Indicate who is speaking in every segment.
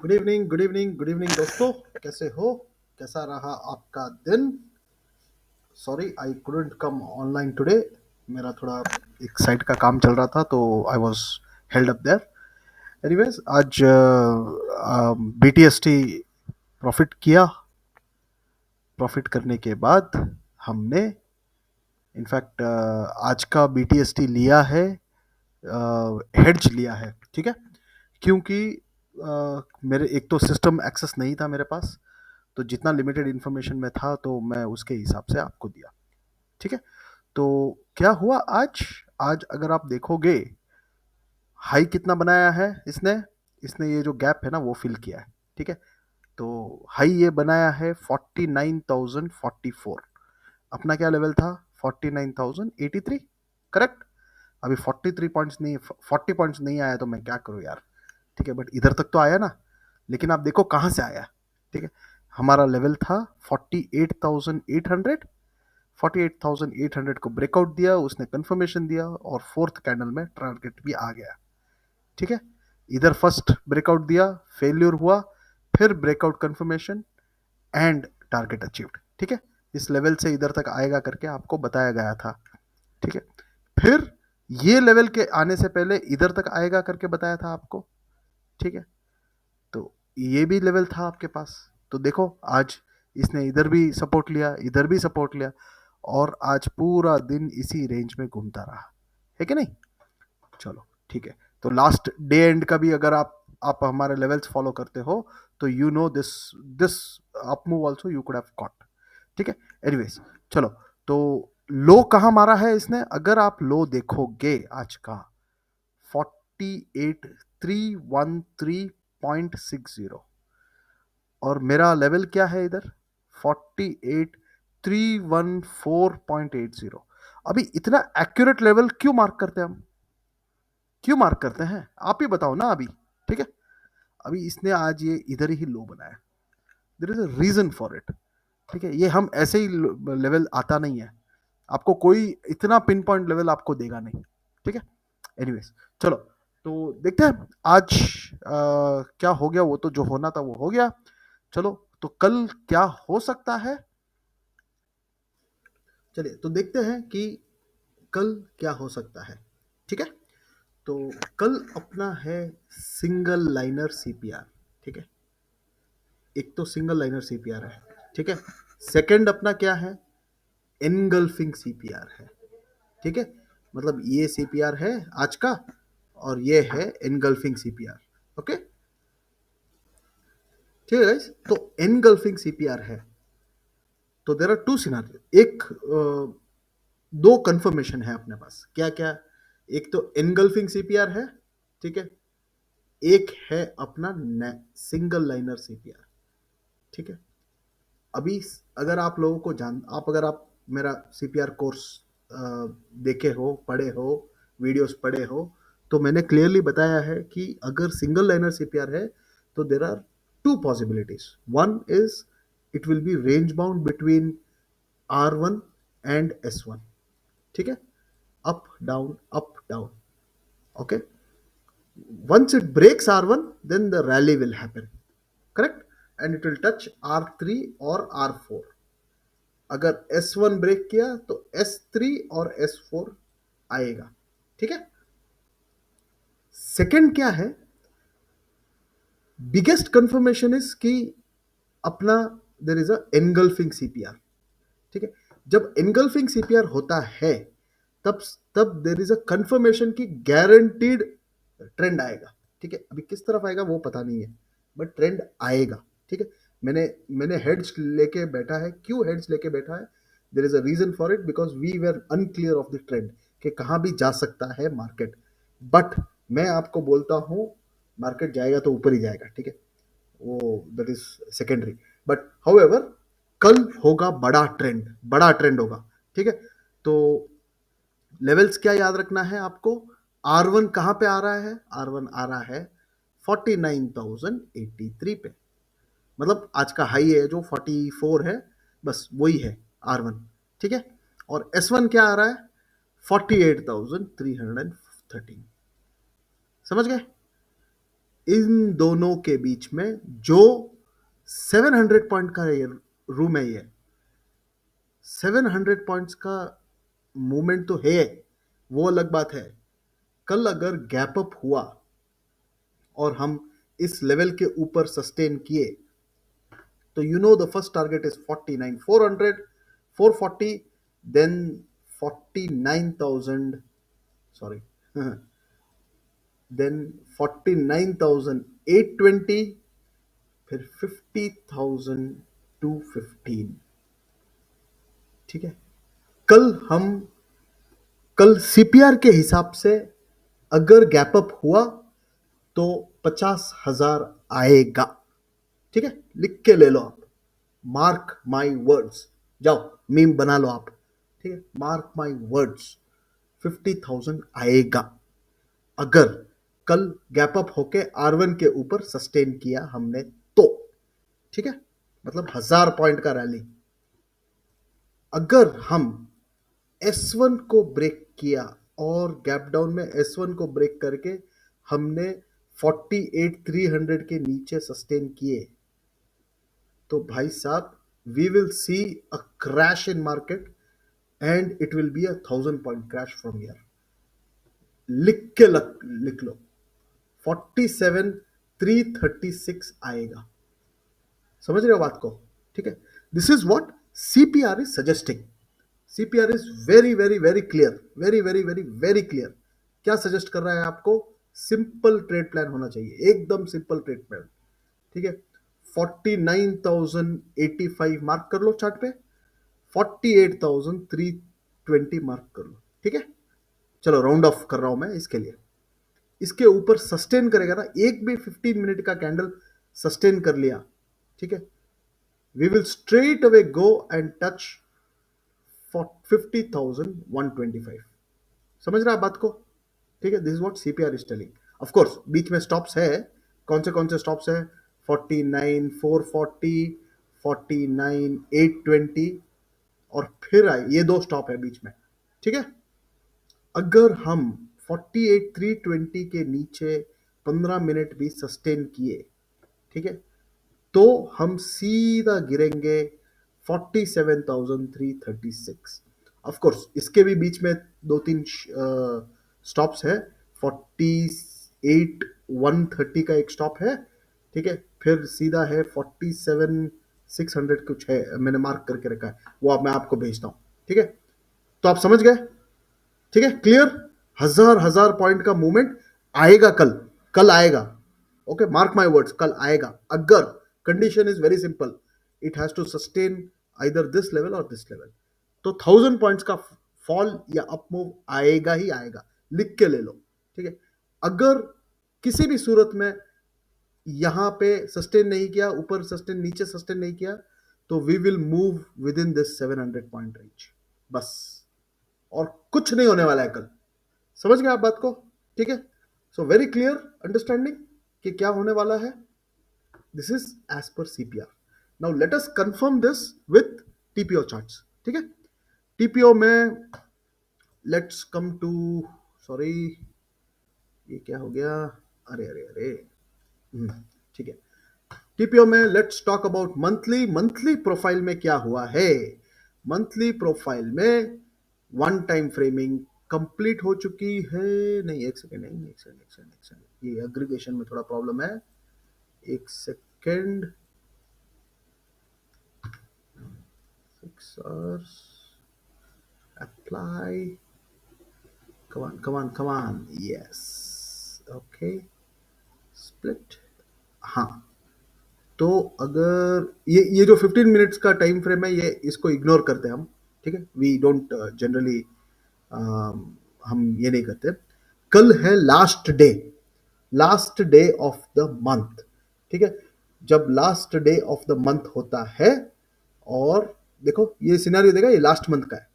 Speaker 1: Good evening, good evening, good evening दोस्तों। कैसे हो? कैसा रहा आपका दिन? Sorry I couldn't come online today. मेरा थोड़ा एक साइट का काम चल रहा था तो I was held up there. Anyways, आज बीटीएसटी प्रॉफिट किया। प्रॉफिट करने के बाद हमने इनफैक्ट आज का बीटीएसटी लिया है, हेड्ज लिया है, ठीक है। क्योंकि मेरे एक तो सिस्टम एक्सेस नहीं था मेरे पास, तो जितना लिमिटेड इन्फॉर्मेशन में था तो मैं उसके हिसाब से आपको दिया, ठीक है। तो क्या हुआ आज? आज अगर आप देखोगे, हाई कितना बनाया है इसने? इसने ये जो गैप है ना वो फिल किया है, ठीक है। तो हाई ये बनाया है 49,044। अपना क्या लेवल था? 49,083, करेक्ट। अभी 43 पॉइंट्स नहीं, 40 पॉइंट्स नहीं आया तो मैं क्या करूं यार, ठीक है। बट इधर तक तो आया ना। लेकिन आप देखो कहाँ से आया, ठीक है। हमारा लेवल था 48,800। 48,800 को ब्रेकआउट दिया उसने, कंफर्मेशन दिया और फोर्थ कैंडल में टारगेट भी आ गया, ठीक है। इधर फर्स्ट ब्रेकआउट दिया, फेल्यूर हुआ, फिर breakout confirmation and target achieved, ठीक है। इस लेवल से इधर तक आएगा करके आपको बताया गया था, ठीक है। फिर ये लेवल के आने से पहले इधर तक आएगा करके बताया था आपको, ठीक है। तो ये भी लेवल था आपके पास। तो देखो आज इसने इधर भी सपोर्ट लिया, इधर भी सपोर्ट लिया, और आज पूरा दिन इसी रेंज में घूमता रहा, है कि नहीं? चलो ठीक है। तो लास्ट डे एंड का भी अगर आप हमारे लेवल्स फॉलो करते हो तो you no this this up move also you could have caught, ठीक है। एनीवेज, चलो। तो लो कहाँ मारा है इसने? अगर आप लो देखोगे आज का 48,313.60, और मेरा लेवल क्या है इधर? 48,314.80। अभी इतना एक्यूरेट लेवल क्यों मार्क करते हैं हम? क्यों मार्क करते हैं आप ही बताओ ना अभी, ठीक है। अभी इसने आज ये इधर ही लो बनाया, there is a reason for it, ठीक है। ये हम ऐसे ही लेवल आता नहीं है, आपको कोई इतना पिन पॉइंट लेवल आपको देगा नहीं, ठीक है। एनीवेज, चलो। तो देखते हैं आज क्या हो गया। वो तो जो होना था वो हो गया। चलो, तो कल क्या हो सकता है, चलिए तो देखते हैं कि कल क्या हो सकता है, ठीक है। तो कल अपना है सिंगल लाइनर सीपीआर, ठीक है। एक तो सिंगल लाइनर सीपीआर है, ठीक है। सेकंड अपना क्या है? एनगल्फिंग सीपीआर है, ठीक है। मतलब ये सीपीआर है आज का, और ये है एनगल्फिंग सीपीआर, ओके। ठीक है गाइस, तो एनगल्फिंग सीपीआर है तो देर आर टू सिनारियो। एक दो कंफर्मेशन है अपने पास, क्या क्या? एक तो एनगल्फिंग सीपीआर है, ठीक है। एक है अपना सिंगल लाइनर सीपीआर, ठीक है। अभी अगर आप लोगों को अगर आप मेरा सीपीआर कोर्स देखे हो, पढ़े हो, वीडियोस पढ़े हो, तो मैंने क्लियरली बताया है कि अगर सिंगल लाइनर सीपीआर है तो there are two possibilities. One is it will be range bound between R1 and S1, ठीक है। Up down, up down, okay. Once it breaks R1, then the rally will happen, correct? And it will touch R3 or R4. अगर S1 break किया तो S3 और S4 आएगा, ठीक है। Second क्या है? बिगेस्ट कंफर्मेशन इज कि अपना देर इज अ एनगल्फिंग सीपीआर, ठीक है। जब एनगल्फिंग सीपीआर होता है तब तब देर इज अ कंफर्मेशन की गारंटीड ट्रेंड आएगा, ठीक है। अभी किस तरफ आएगा वो पता नहीं है, बट ट्रेंड आएगा, ठीक है। मैंने मैंने हेड्स लेके बैठा है। क्यों हेड्स लेके बैठा है? There is a reason for it, because we were unclear of the trend कि कहाँ भी जा सकता है मार्केट। बट मैं आपको बोलता हूँ मार्केट जाएगा तो ऊपर ही जाएगा, ठीक है। वो that is secondary. But however कल होगा बड़ा ट्रेंड, बड़ा ट्रेंड होगा, ठीक है। तो लेवल्स क्या याद रखना है आपको? R1 कहां पे आ रहा है? R1 आ रहा है 49,083 पे। मतलब आज का हाई है जो 44 है, बस वही है R1, ठीक है। और S1 क्या आ रहा है? 48,313। समझ गए? इन दोनों के बीच में जो 700 पॉइंट का रूम है, ये 700 पॉइंट्स का मूवमेंट तो है, वो अलग बात है। कल अगर गैप अप हुआ और हम इस लेवल के ऊपर सस्टेन किए, तो you know the first target is 49,400, 440, then 49,000, sorry, then 49,820, फिर 50,215। ठीक है, कल हम कल सीपीआर के हिसाब से अगर गैप अप हुआ तो 50,000 आएगा। ठीक है, लिख के ले लो आप, मार्क माई वर्ड्स, जाओ मीम बना लो आप। ठीक है, मार्क माई वर्ड्स, 50,000 आएगा अगर कल गैप अप होके R1 के ऊपर सस्टेन किया हमने तो। ठीक है, मतलब 1000 पॉइंट का रैली। अगर हम S1 को ब्रेक किया और गैप डाउन में S1 को ब्रेक करके हमने 48,300 के नीचे सस्टेन किए, तो भाई साहब we will see a crash in market and it will be 1,000 point crash from here. लिख लो 47,336 आएगा। समझ रहे हो बात को? ठीक है, this is what CPR is suggesting. CPR is very very very clear, very very very very clear. क्या सजेस्ट कर रहा है आपको? सिंपल ट्रेड प्लान होना चाहिए, एकदम सिंपल ट्रेड प्लान। ठीक है, 49,085 मार्क कर लो चार्ट पे, 48,320 मार्क कर लो। ठीक है, चलो राउंड ऑफ कर रहा हूं मैं इसके लिए। इसके ऊपर सस्टेन करेगा ना, एक भी 15 मिनट का कैंडल सस्टेन कर लिया, ठीक है, we will straight away go and touch 50,125। समझ रहा है बात को? ठीक है, this is what CPR is telling. Of course बीच में स्टॉप्स है, कौन से स्टॉप्स है? 49,440, 49,820 और फिर आए ये दो स्टॉप है बीच में। ठीक है, अगर हम 48,320 के नीचे 15 मिनट भी सस्टेन किए, ठीक है, तो हम सीधा गिरेंगे 47,336। ऑफ कोर्स इसके भी बीच में दो तीन स्टॉप्स है, 48,130 का एक स्टॉप है। ठीक है, फिर सीधा है 47,600 कुछ है, मैंने मार्क करके रखा है, वो अब मैं आपको भेजता हूं। ठीक है, तो आप समझ गए? ठीक है, क्लियर? हजार हजार पॉइंट का मूवमेंट आएगा कल, कल आएगा। ओके, मार्क माय वर्ड्स, कल आएगा अगर condition is very simple, it has to sustain either this level or this level. तो 1,000 पॉइंट्स का फॉल या अप मूव आएगा ही आएगा, लिख के ले लो। ठीक है, अगर किसी भी सूरत में यहां पे सस्टेन नहीं किया, ऊपर सस्टेन नीचे सस्टेन नहीं किया, तो we will move within this 700 point range, बस, और कुछ नहीं होने वाला है कल। समझ गए आप बात को? ठीक है, सो वेरी क्लियर अंडरस्टैंडिंग कि क्या होने वाला है। This is as per CPR. Now let us confirm this with TPO charts. ठीक है, टीपीओ में लेट्स कम टू, सॉरी ये क्या हो गया, अरे अरे अरे, ठीक है, टीपीओ में let's talk about monthly. Monthly profile में क्या हुआ है? मंथली प्रोफाइल में वन टाइम फ्रेमिंग कंप्लीट हो चुकी है। नहीं, एक सेकेंड, नहीं, एक सेकेंड, एक सेकेंड, एक सेकेंड, ये एग्रीगेशन में थोड़ा प्रॉब्लम है, एक सेकेंड। फिक्सर्स, अप्लाई, कमान कमान कमान, यस, ओके, स्प्लिट। हाँ, तो अगर ये जो 15 मिनट्स का टाइम फ्रेम है, ये इसको इग्नोर करते हैं हम। ठीक है, वी डोंट जनरली, हम ये नहीं करते। कल है last day, last day of the month. ठीक है, जब last day of the month होता है, और देखो ये सिनेरियो देगा, ये लास्ट मंथ का है।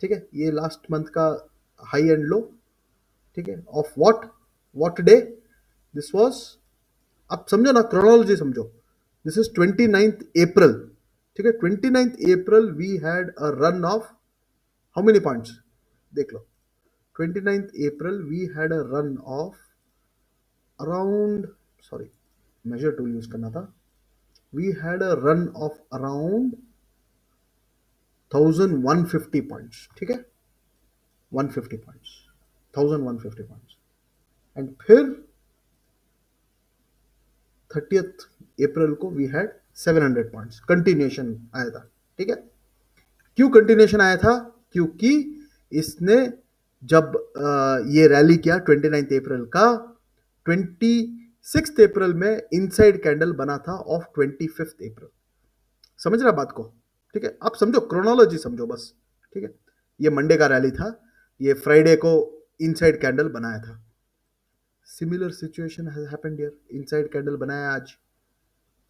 Speaker 1: ठीक है, ये लास्ट मंथ का हाई एंड लो। ठीक है, of what day this was, आप समझो ना, क्रोनोलॉजी समझो। This is 29th April. ठीक है, 29th April we had a run of how many points, देख लो। 29th April we had a run of around sorry, measure tool use करना था। We had a run of around 1150 points, ठीक है, 150 points, 1150 points. And फिर 30th अप्रैल को we had 700 points, continuation आया था, ठीक है। क्यों कंटिन्यूएशन आया था? क्योंकि इसने जब ये रैली किया 29 अप्रैल का, 26 अप्रैल में इनसाइड कैंडल बना था ऑफ 25 अप्रैल। समझ रहा बात को? ठीक है, आप समझो, क्रोनोलॉजी समझो बस, ठीक है। ये मंडे का रैली था, ये फ्राइडे को इनसाइड कैंडल बनाया था। Similar situation has happened here, inside candle बनाया आज,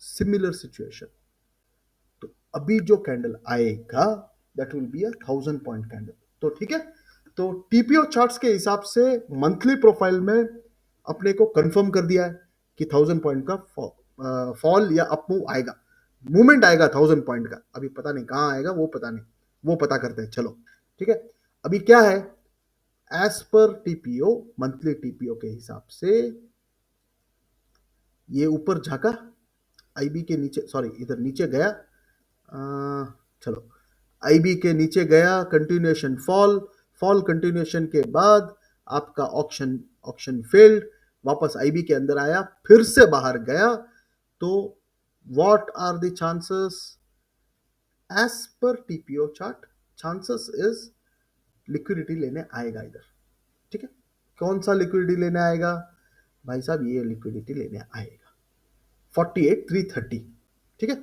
Speaker 1: सिमिलर सिचुएशन। तो अभी जो कैंडल आएगा that will be a 1000 point candle. तो ठीक है, तो टीपीओ चार्ट्स के हिसाब से मंथली प्रोफाइल में अपने को कंफर्म कर दिया है कि 1000 पॉइंट का फॉल या अप मूव आएगा, मूवमेंट आएगा 1000 पॉइंट का। अभी पता नहीं कहां आएगा, वो पता नहीं, वो पता करते हैं, चलो ठीक है। अभी क्या है, as per TPO, monthly TPO के हिसाब से ये ऊपर झाका, आईबी के नीचे, सॉरी इधर नीचे गया, चलो आईबी के नीचे गया, कंटिन्यूएशन फॉल, फॉल कंटिन्यूएशन के बाद आपका ऑक्शन फेल्ड, वापस आईबी के अंदर आया, फिर से बाहर गया। तो what are the chances as per TPO chart? Chances is liquidity लेने आएगा इधर, ठीक है। कौन सा लिक्विडिटी लेने आएगा भाई साहब? ये लिक्विडिटी लेने आएगा 48,330, ठीक है।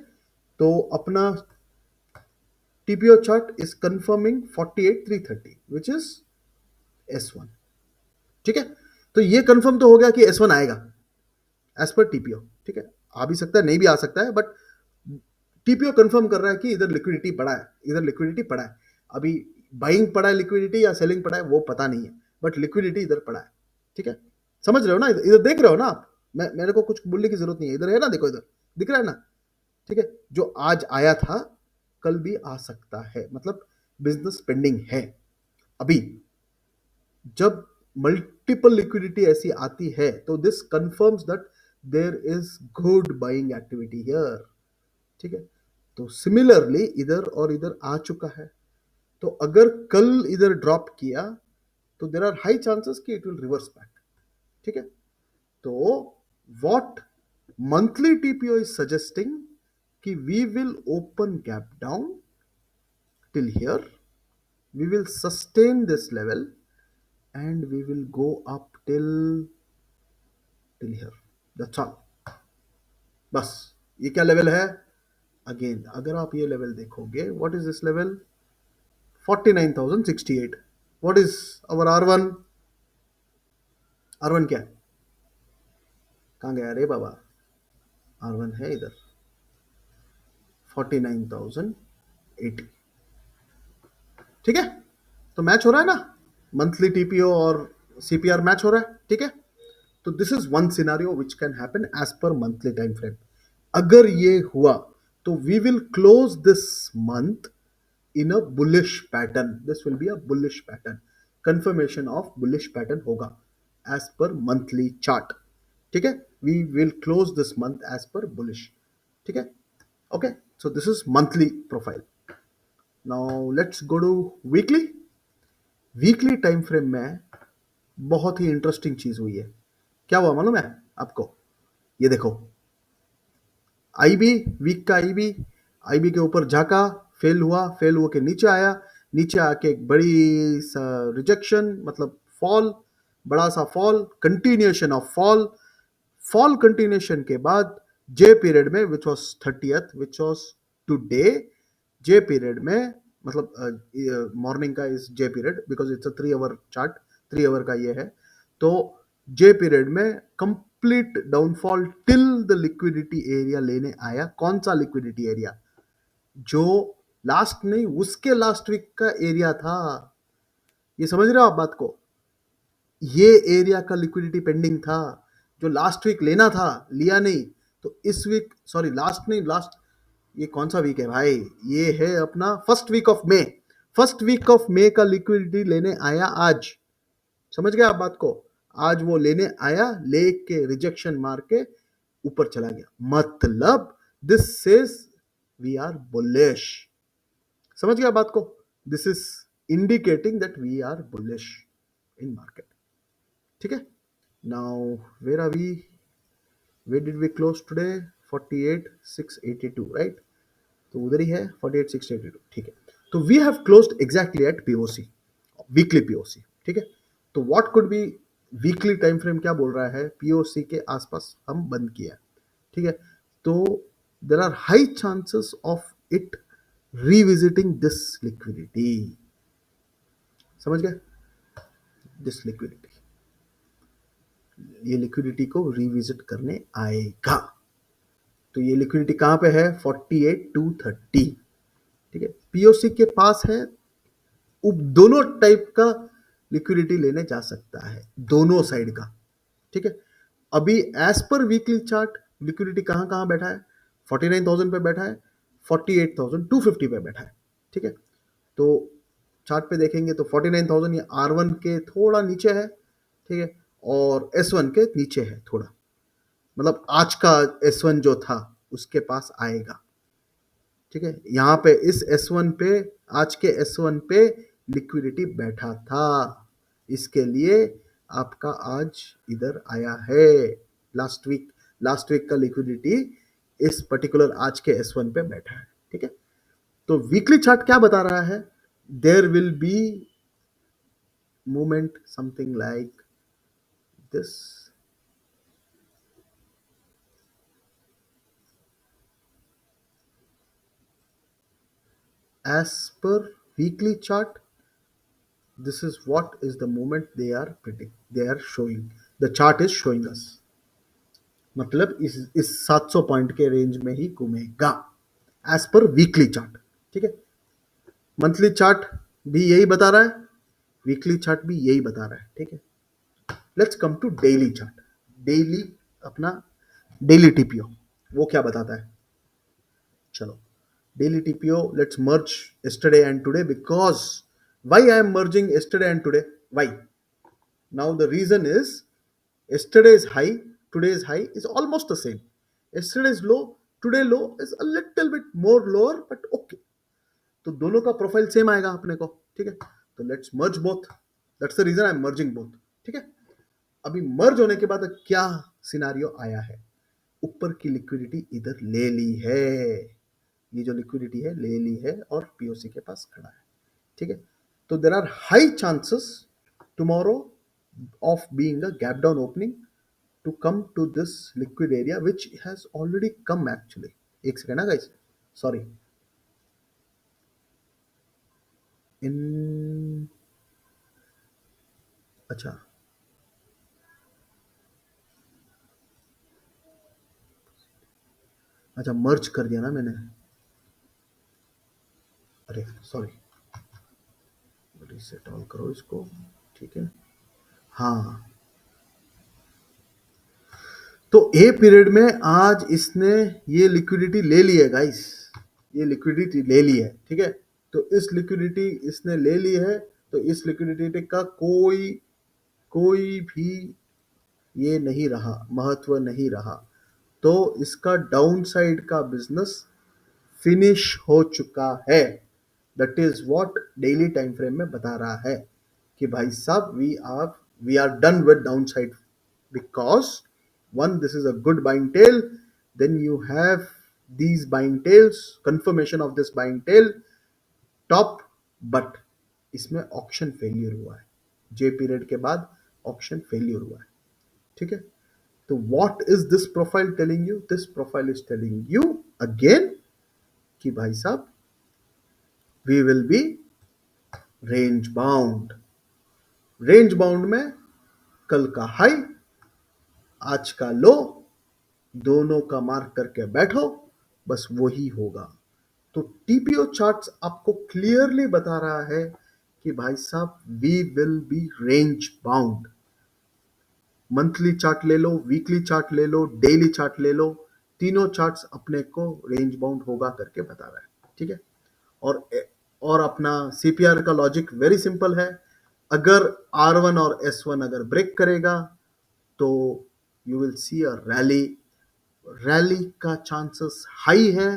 Speaker 1: तो अपना TPO chart is confirming 48,330 which is S1, ठीक है। तो ये कंफर्म तो हो गया कि S1 आएगा एज पर टीपीओ, ठीक है। आ भी सकता है, नहीं भी आ सकता है, बट टीपीओ कंफर्म कर रहा है कि इधर लिक्विडिटी पड़ा है, इधर लिक्विडिटी पड़ा है। अभी बाइंग पड़ा है लिक्विडिटी या सेलिंग पड़ा है वो पता नहीं है, बट लिक्विडिटी इधर पड़ा है, ठीक है। समझ रहे हो ना? इधर देख रहे हो ना आप? मेरे को कुछ बोलने की जरूरत नहीं है, इधर है ना, देखो इधर दिख रहा है ना, ठीक है। जो आज आया था कल भी आ सकता है, मतलब बिजनेस पेंडिंग है। अभी जब मल्टीपल लिक्विडिटी ऐसी आती है तो this confirms that there is good buying activity here, ठीक है। तो सिमिलरली इधर और इधर आ चुका है, तो अगर कल इधर ड्रॉप किया तो देयर आर हाई चांसेस कि इट विल रिवर्स बैक, ठीक है। तो what monthly TPO is suggesting कि we will open gap down till here, we will sustain this level and we will go up till here, that's all। बस ये क्या level है? Again अगर आप ये लेवल देखोगे, what is this level? 49,068। What is our R1? R1 क्या है? कहां गया रे बाबा? R1 है इधर 49,080, ठीक है। तो मैच हो रहा है ना, मंथली टीपीओ और सीपीआर मैच हो रहा है, ठीक है। तो this is one scenario which can happen as per monthly time frame. अगर ये हुआ तो we will close this month in a bullish pattern, this will be a bullish pattern, confirmation of bullish pattern होगा as per monthly chart, ठीक है। We will close this month as per bullish, ठीक है। Okay, so this is monthly profile. Now let's go to weekly. Weekly time frame में बहुत ही interesting चीज हुई है। क्या हुआ मालूम है आपको? ये देखो, आईबी, वीक का आईबी के ऊपर झाका, फेल हुआ, फेल हुआ के नीचे आया, नीचे आके एक बड़ी सा रिजेक्शन, मतलब फॉल, बड़ा सा fall, continuation of fall, fall continuation के बाद जे पीरियड में which was 30th, which was today, J period में, मतलब मॉर्निंग का इस J period, because it's a 3 hour chart, 3 hour का ये है। तो जे पीरियड में complete downfall till the liquidity area लेने आया। कौन सा लिक्विडिटी एरिया? जो लास्ट नहीं, उसके लास्ट वीक का एरिया था। ये समझ रहे हो आप बात को? ये एरिया का लिक्विडिटी पेंडिंग था, जो लास्ट वीक लेना था, लिया नहीं। तो इस वीक, सॉरी लास्ट नहीं, लास्ट, ये कौन सा वीक है भाई? ये है अपना first week of May, first week of May का लिक्विडिटी लेने आया आज। समझ गए आप बात को? आज वो लेने आया, लेके रिजेक्शन मार के ऊपर चला गया, मतलब this says we are bullish. समझ गया बात को? This is indicating that we are bullish in market. ठीक है, now where are we, where did we close today? 48,682, right? तो उधर ही है 48,682। ठीक है, तो we have closed exactly at POC, weekly POC. ठीक है, तो what could be weekly time frame क्या बोल रहा है? पीओसी के आसपास हम बंद किया। ठीक है, तो there are high chances of it revisiting this liquidity. समझ गए? दिस लिक्विडिटी, ये लिक्विडिटी को रिविजिट करने आएगा। तो ये लिक्विडिटी कहां पे है? 48,230। ठीक है, पीओसी के पास है, दोनों टाइप का लिक्विडिटी लेने जा सकता है, दोनों साइड का। ठीक है, अभी as per weekly chart liquidity कहां कहां बैठा है? 49,000 पे बैठा है, 48,250 पे बैठा है। ठीक है, तो चार्ट पे देखेंगे तो 49,000 ये R1 के थोड़ा नीचे है। ठीक है, और S1 के नीचे है थोड़ा, मतलब आज का S1 जो था उसके पास आएगा। ठीक है, यहाँ पे इस S1 पे, आज के S1 पे लिक्विडिटी बैठा था, इसके लिए आपका आज इधर आया है। लास्ट वीक का लिक्विडिटी इस पर्टिकुलर आज के S1 पे बैठा है। ठीक है, तो वीकली चार्ट क्या बता रहा है? There will be movement something like this. As per weekly chart, this is what is the movement they are showing, the chart is showing us। मतलब इस 700 पॉइंट के रेंज में ही घूमेगा एज पर वीकली चार्ट। ठीक है, monthly chart भी यही बता रहा है, वीकली चार्ट भी यही बता रहा है। ठीक है, let's come to daily chart. Daily, अपना डेली टीपीओ वो क्या बताता है? चलो, daily TPO, let's merge yesterday and today, because why I am merging yesterday and today? Why? Now the reason is yesterday's high, today's high is almost the same. Yesterday's low, today low is a little bit more lower, but okay, तो दोनों का profile same आएगा अपने को। ठीक है, तो let's merge both, that's the reason I am merging both. ठीक है, अभी मर्ज होने के बाद क्या सिनारियो आया है? ऊपर की लिक्विडिटी इधर ले ली है, ये जो लिक्विडिटी है ले ली है और पीओसी के पास खड़ा है। ठीक है, तो there are high chances tomorrow of being a gap down opening to come to this liquid area which has already come actually. एक सेकेंड ना गाइस, सॉरी, इन, अच्छा अच्छा मर्ज कर दिया ना मैंने, अरे सॉरी, रीसेट ऑल करो इसको। ठीक है, हाँ, तो ए पीरियड में आज इसने ये लिक्विडिटी ले ली है गाइस, ये लिक्विडिटी ले ली है। ठीक है, तो इस लिक्विडिटी इसने ले ली है, तो इस लिक्विडिटी का कोई भी ये नहीं रहा, महत्व नहीं रहा, तो इसका डाउन साइड का बिजनेस फिनिश हो चुका है। That is what daily time frame में बता रहा है कि भाई साहब we are done with down side, because one, this is a good buying tail, then you have these buying tails, confirmation of this buying tail top, but इसमें auction failure हुआ है, जे पीरियड के बाद ऑक्शन फेलियर हुआ है। ठीक है, तो what is this profile telling you? This profile is telling you again कि भाई साहब we will be range bound. Range bound में कल का हाई, आज का लो, दोनों का मार्क करके बैठो, बस वही होगा। तो टीपीओ चार्ट्स आपको क्लियरली बता रहा है कि भाई साहब we will be range bound. Monthly chart ले लो, वीकली चार्ट ले लो, डेली चार्ट ले लो, तीनों चार्ट्स अपने को रेंज बाउंड होगा करके बता रहा है। ठीक है, और अपना सीपीआर का लॉजिक वेरी सिंपल है, अगर R1 और S1 अगर ब्रेक करेगा तो you will see a rally rally का चांसेस हाई है,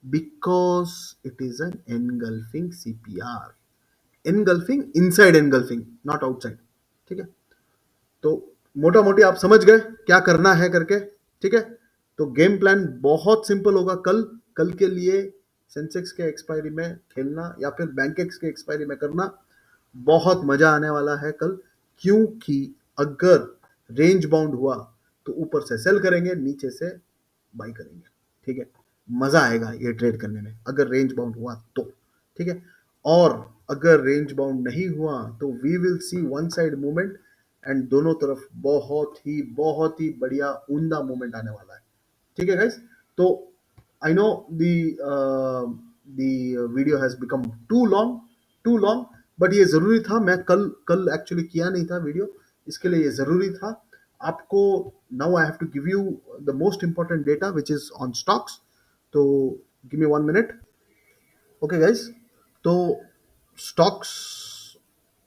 Speaker 1: because it is an engulfing CPR, engulfing inside engulfing, not outside. ठीक है, तो मोटा मोटी आप समझ गए क्या करना है करके। ठीक है, तो गेम प्लान बहुत सिंपल होगा। कल कल के लिए सेंसेक्स के एक्सपायरी में खेलना या फिर बैंकेक्स के एक्सपायरी में करना, बहुत मजा आने वाला है कल। क्योंकि अगर रेंज बाउंड हुआ तो ऊपर से सेल करेंगे, नीचे से बाई करेंगे। ठीक है, मजा आएगा ये ट्रेड करने में अगर रेंज बाउंड हुआ तो। ठीक है, और अगर रेंज बाउंड नहीं हुआ तो we will see one side movement, and दोनों तरफ बहुत ही बढ़िया उमदा मूवमेंट आने वाला है। ठीक है गाइस, तो I know the video has become too long, but ये जरूरी था। मैं कल कल एक्चुअली किया नहीं था वीडियो, इसके लिए ये जरूरी था आपको। Now I have to give you the most important data which is on stocks. तो give me 1 minute. Okay guys, तो स्टॉक्स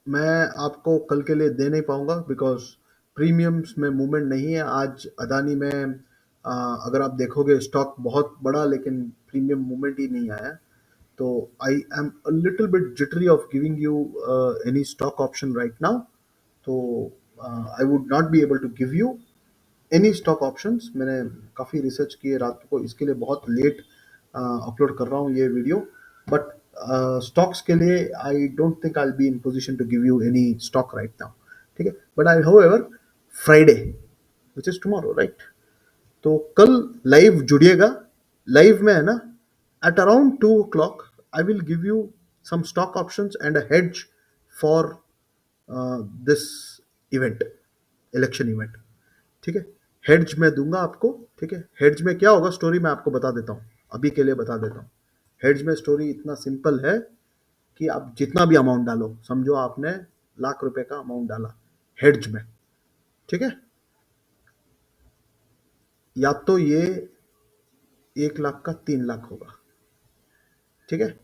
Speaker 1: मैं आपको कल के लिए दे नहीं पाऊंगा, बिकॉज प्रीमियम्स में मूवमेंट नहीं है आज। अदानी में अगर आप देखोगे स्टॉक बहुत बड़ा, लेकिन प्रीमियम मूवमेंट ही नहीं आया। तो I am a little bit jittery of giving you any stock option right now. तो I would not be able to give you any stock options. मैंने काफ़ी रिसर्च किए रात को, इसके लिए बहुत लेट अपलोड कर रहा हूँ ये वीडियो। बट स्टॉक्स के लिए I don't think I be in position to give you any stock right now. ठीक है, but I however Friday which is tomorrow right, तो कल लाइव जुड़िएगा। लाइव में है ना, at around 2 o'clock I will give you some stock options and a hedge for this event, election event. ठीक है, हेड्ज में दूंगा आपको। ठीक है, हेड्ज में क्या होगा स्टोरी मैं आपको बता देता हूँ, अभी के लिए बता देता हूँ। हेड्ज में स्टोरी इतना सिंपल है कि आप जितना भी अमाउंट डालो, समझो आपने ₹1,00,000 का अमाउंट डाला हेड्ज में। ठीक है, या तो ये 1 लाख का 3 लाख होगा। ठीक है,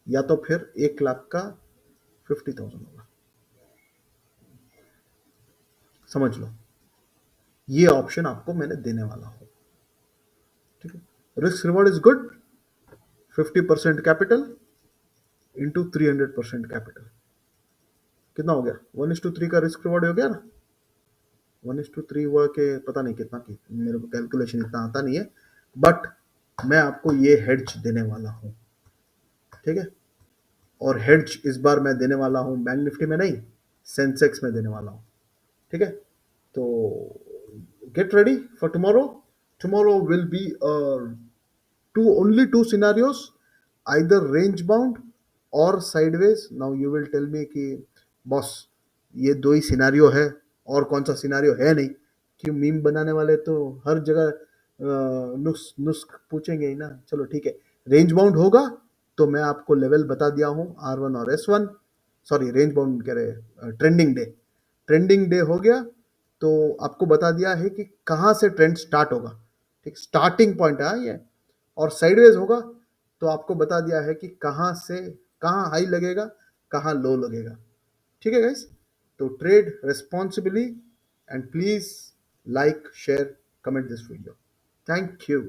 Speaker 1: या तो फिर 1 लाख का 50,000 होगा। समझ लो, ये ऑप्शन आपको मैंने देने वाला हूं। ठीक है, risk reward is good. 50% capital into 300% capital, कितना हो गया? 1:3 का रिस्क रिवॉर्ड हो गया ना। 1:3 हुआ कि पता नहीं कितना की, मेरे को कैलकुलेशन इतना आता नहीं है, बट मैं आपको ये हेड्ज देने वाला हूँ। ठीक है, और हेड्ज इस बार मैं देने वाला हूँ बैंक निफ्टी में नहीं, सेंसेक्स में देने वाला हूँ। ठीक है, तो get ready for tomorrow. Tomorrow will be only two scenarios, either range bound और sideways. Now you will tell me कि बॉस ये दो ही सिनारियो है, और कौन सा सिनारियो है नहीं? क्यों मीम बनाने वाले तो हर जगह नुस्ख नुस्ख पूछेंगे ही ना। चलो ठीक है, रेंज बाउंड होगा तो मैं आपको लेवल बता दिया हूँ R1 और S1। सॉरी, रेंज बाउंड कह रहे, ट्रेंडिंग डे। ट्रेंडिंग डे हो गया तो आपको बता दिया है कि कहाँ से ट्रेंड स्टार्ट होगा। ठीक, स्टार्टिंग पॉइंट है ये। और साइडवेज होगा तो आपको बता दिया है कि कहाँ से कहाँ हाई लगेगा, कहाँ लो लगेगा। ठीक है गाइस, तो trade responsibly, and please like share comment this video. Thank you.